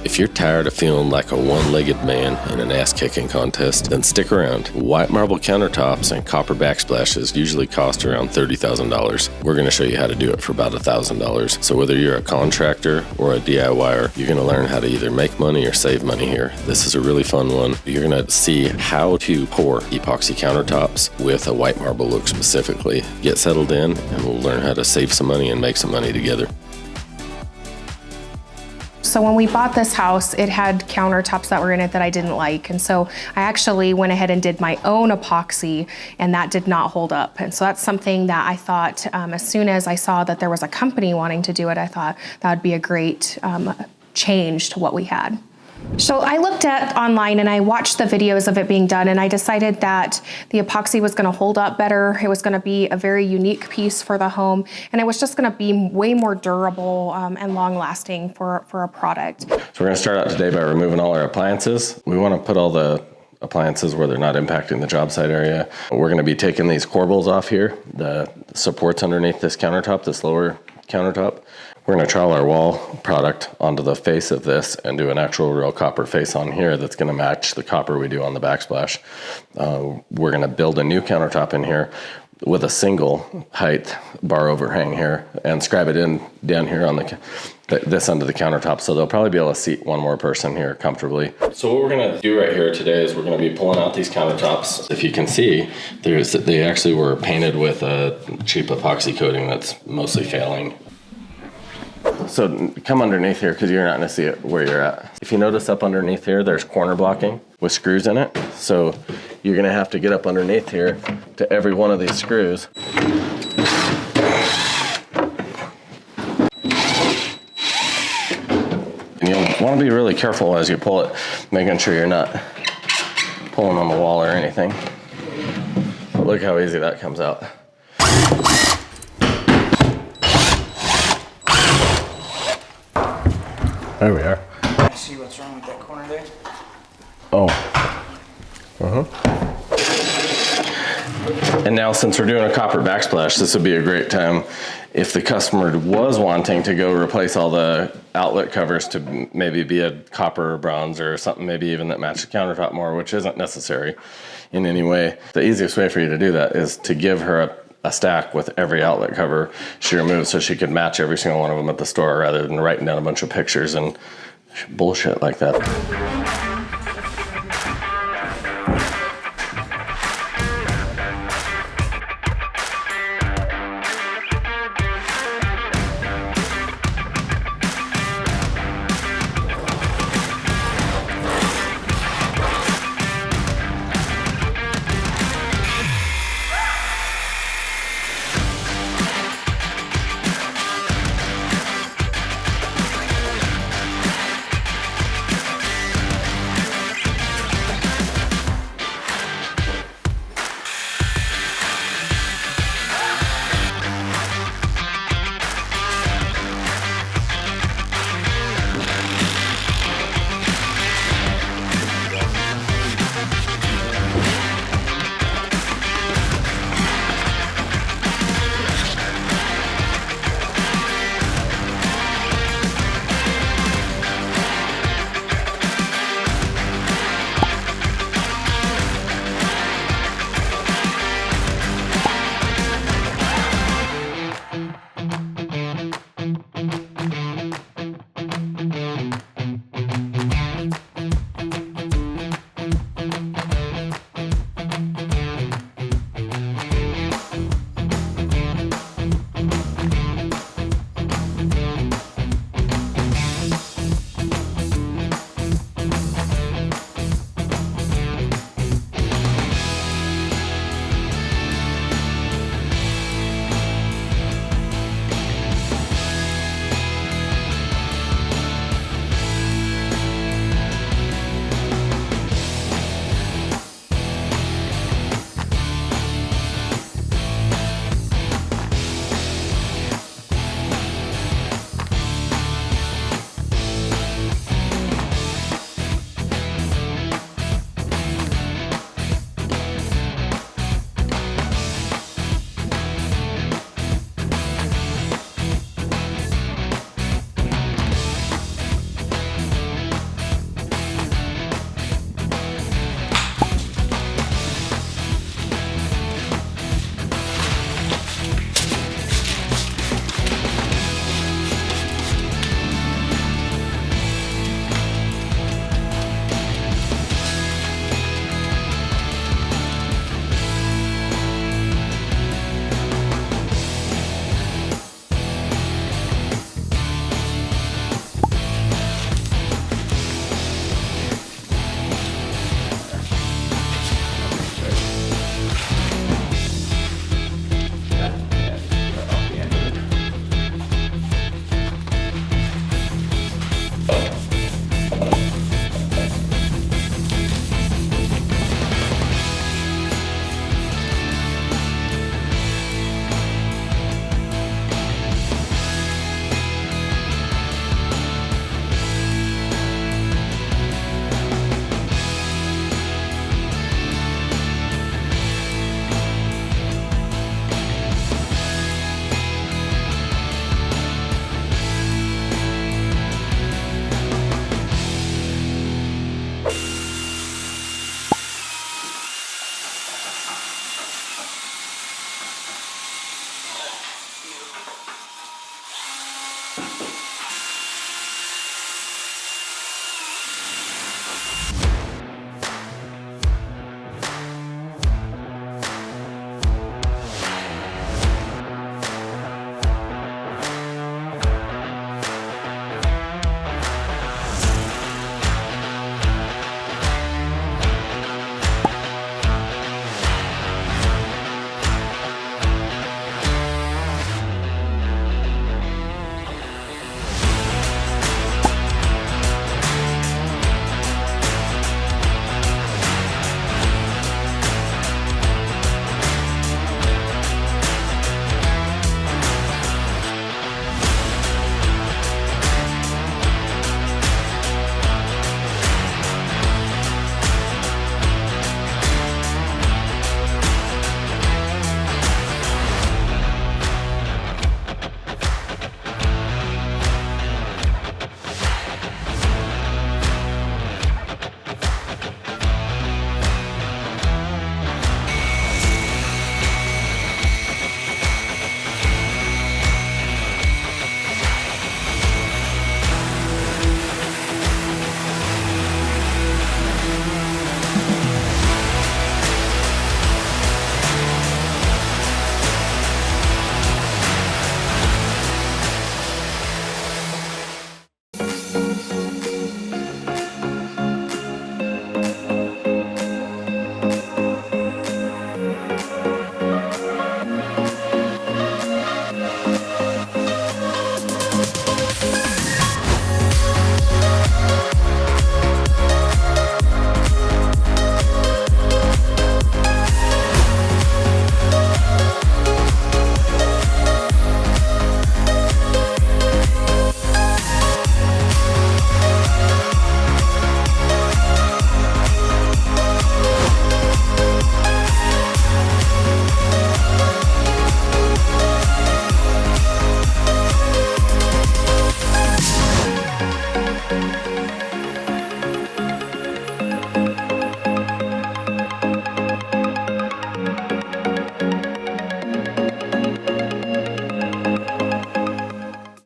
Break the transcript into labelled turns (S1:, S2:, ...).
S1: If you're tired of feeling like a one-legged man in an ass-kicking contest, then stick around. White marble countertops and copper backsplashes usually cost around $30,000. We're going to show you how to do it for about $1,000. So whether you're a contractor or a DIYer, you're going to learn how to either make money or save money here. This is a really fun one. You're going to see how to pour epoxy countertops with a white marble look specifically. Get settled in and we'll learn how to save some money and make some money together.
S2: So when we bought this house, it had countertops that were in it that I didn't like. And so I actually went ahead and did my own epoxy, and that did not hold up. And so that's something that I thought, as soon as I saw that there was a company wanting to do it, I thought that would be a great change to what we had. So I looked at online and I watched the videos of it being done, and I decided that the epoxy was going to hold up better. It was going to be a very unique piece for the home, and it was just going to be way more durable and long lasting for a product.
S1: So we're going to start out today by removing all our appliances. We want to put all the appliances where they're not impacting the job site area. We're going to be taking these corbels off here, the supports underneath this countertop, this lower countertop. We're going to trowel our wall product onto the face of this and do an actual real copper face on here that's going to match the copper we do on the backsplash. We're going to build a new countertop in here with a single height bar overhang here and scribe it in down here on this end of the countertop, so they'll probably be able to seat one more person here comfortably. So what we're going to do right here today is we're going to be pulling out these countertops. If you can see, they actually were painted with a cheap epoxy coating that's mostly failing. So come underneath here because you're not going to see it where you're at. If you notice up underneath here, there's corner blocking with screws in it. So you're going to have to get up underneath here to every one of these screws. And you'll want to be really careful as you pull it, making sure you're not pulling on the wall or anything. But look how easy that comes out. There we are.
S3: I see what's wrong with that corner there.
S1: Oh. And now since we're doing a copper backsplash, this would be a great time if the customer was wanting to go replace all the outlet covers to maybe be a copper or bronze or something maybe even that matches the countertop more, which isn't necessary in any way. The easiest way for you to do that is to give her a stack with every outlet cover she removes so she could match every single one of them at the store rather than writing down a bunch of pictures and bullshit like that.